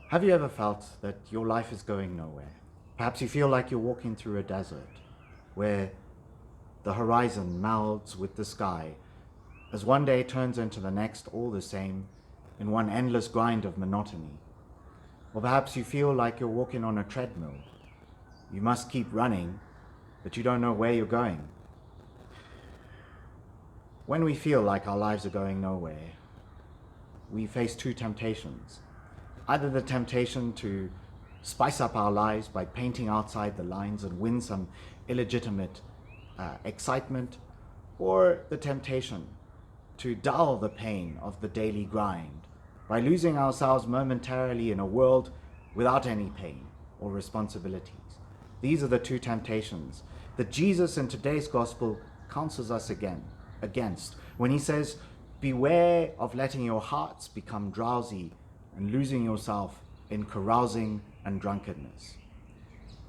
Have you ever felt that your life is going nowhere? Perhaps you feel like you're walking through a desert where the horizon melds with the sky as one day turns into the next, all the same, in one endless grind of monotony. Or perhaps you feel like you're walking on a treadmill. You must keep running, but you don't know where you're going. When we feel like our lives are going nowhere, we face two temptations. Either the temptation to spice up our lives by painting outside the lines and win some illegitimate excitement, or the temptation to dull the pain of the daily grind by losing ourselves momentarily in a world without any pain or responsibilities. These are the two temptations that Jesus in today's gospel counsels us against when he says, beware of letting your hearts become drowsy and losing yourself in carousing and drunkenness.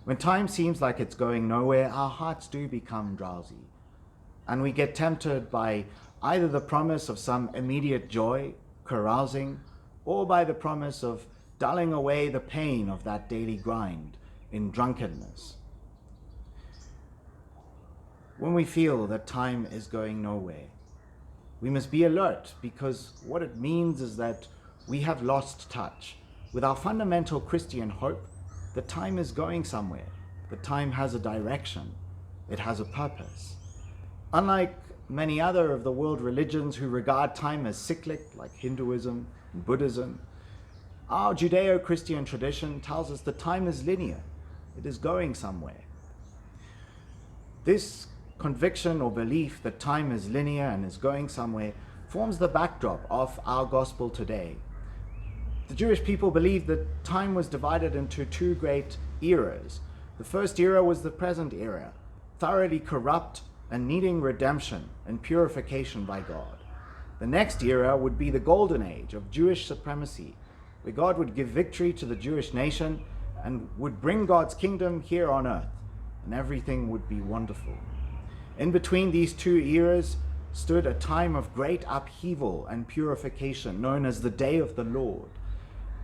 When time seems like it's going nowhere, our hearts do become drowsy, and we get tempted by either the promise of some immediate joy, carousing, or by the promise of dulling away the pain of that daily grind in drunkenness. When we feel that time is going nowhere, we must be alert, because what it means is that we have lost touch with our fundamental Christian hope that time is going somewhere, that time has a direction, it has a purpose. Unlike many other of the world religions who regard time as cyclic, like Hinduism and Buddhism, our Judeo-Christian tradition tells us that time is linear, it is going somewhere. This conviction or belief that time is linear and is going somewhere forms the backdrop of our gospel today. The Jewish people believed that time was divided into two great eras. The first era was the present era, thoroughly corrupt and needing redemption and purification by God. The next era would be the golden age of Jewish supremacy, where God would give victory to the Jewish nation and would bring God's kingdom here on earth, and everything would be wonderful. In between these two eras stood a time of great upheaval and purification, known as the Day of the Lord.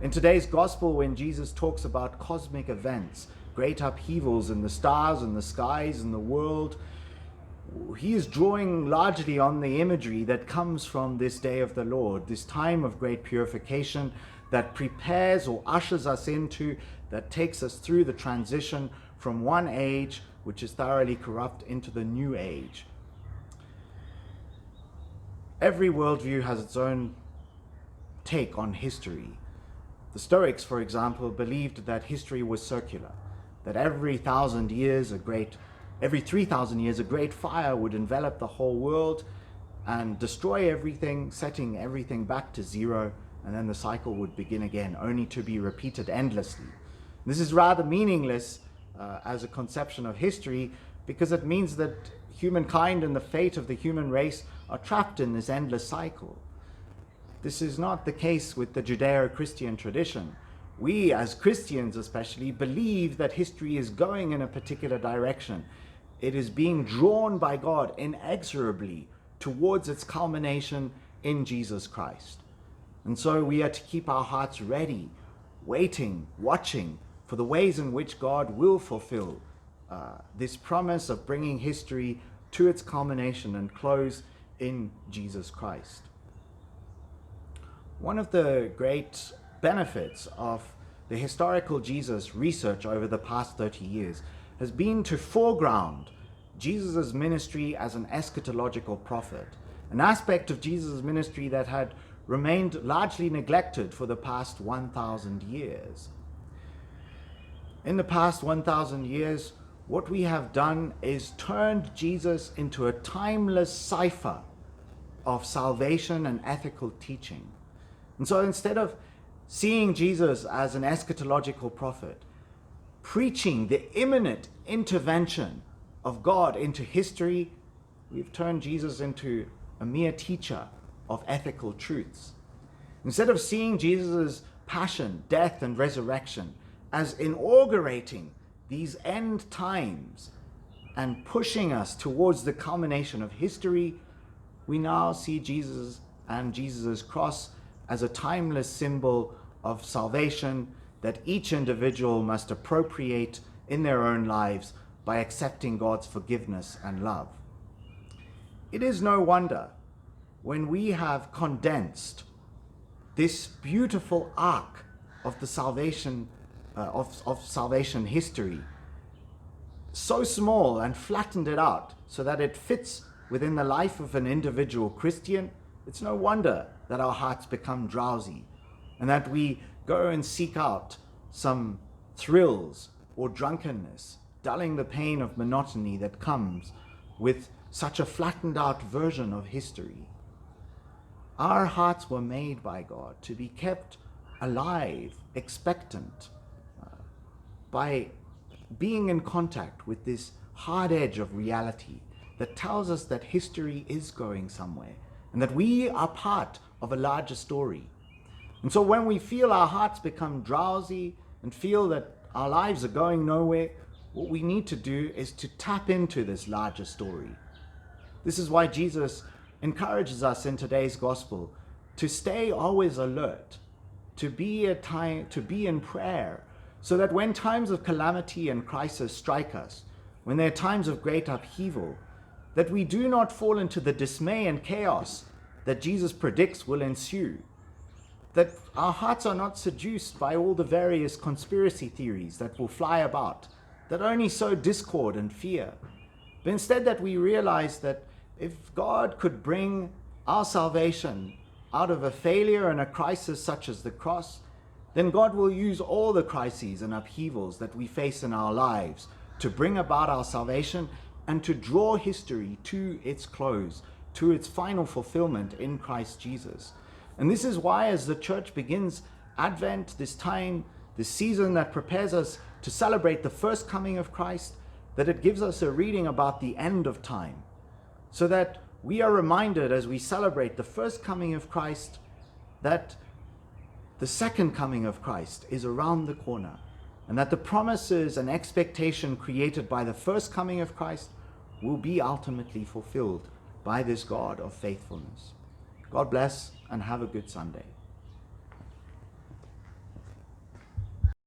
In today's gospel, when Jesus talks about cosmic events, great upheavals in the stars and the skies and the world, he is drawing largely on the imagery that comes from this Day of the Lord, this time of great purification that prepares or ushers us into, that takes us through the transition from one age, which is thoroughly corrupt, into the new age. Every worldview has its own take on history. The Stoics, for example, believed that history was circular, that every 3,000 years a great fire would envelop the whole world and destroy everything, setting everything back to zero, and then the cycle would begin again, only to be repeated endlessly. This is rather meaningless as a conception of history, because it means that humankind and the fate of the human race are trapped in this endless cycle. This is not the case with the Judeo-Christian tradition. We, as Christians especially, believe that history is going in a particular direction. It is being drawn by God inexorably towards its culmination in Jesus Christ. And so we are to keep our hearts ready, waiting, watching for the ways in which God will fulfill this promise of bringing history to its culmination and close in Jesus Christ. One of the great benefits of the historical Jesus research over the past 30 years has been to foreground Jesus' ministry as an eschatological prophet, an aspect of Jesus' ministry that had remained largely neglected for the past 1,000 years. In the past 1,000 years, what we have done is turned Jesus into a timeless cipher of salvation and ethical teaching. And so instead of seeing Jesus as an eschatological prophet, preaching the imminent intervention of God into history, we've turned Jesus into a mere teacher of ethical truths. Instead of seeing Jesus' passion, death, and resurrection as inaugurating these end times and pushing us towards the culmination of history, we now see Jesus and Jesus' cross as a timeless symbol of salvation that each individual must appropriate in their own lives by accepting God's forgiveness and love. It is no wonder when we have condensed this beautiful arc of the salvation of salvation history so small and flattened it out so that it fits within the life of an individual Christian. It's no wonder that our hearts become drowsy and that we go and seek out some thrills or drunkenness, dulling the pain of monotony that comes with such a flattened out version of history. Our hearts were made by God to be kept alive, expectant, by being in contact with this hard edge of reality that tells us that history is going somewhere and that we are part of a larger story. And so when we feel our hearts become drowsy and feel that our lives are going nowhere, what we need to do is to tap into this larger story. This is why Jesus encourages us in today's gospel to stay always alert, to be in prayer, so that when times of calamity and crisis strike us, when there are times of great upheaval, that we do not fall into the dismay and chaos that Jesus predicts will ensue, that our hearts are not seduced by all the various conspiracy theories that will fly about, that only sow discord and fear, but instead that we realize that if God could bring our salvation out of a failure and a crisis such as the cross, then God will use all the crises and upheavals that we face in our lives to bring about our salvation and to draw history to its close, to its final fulfillment in Christ Jesus. And this is why, as the church begins Advent, this time, this season that prepares us to celebrate the first coming of Christ, that it gives us a reading about the end of time, so that we are reminded as we celebrate the first coming of Christ that the second coming of Christ is around the corner, and that the promises and expectation created by the first coming of Christ will be ultimately fulfilled by this God of faithfulness. God bless and have a good Sunday.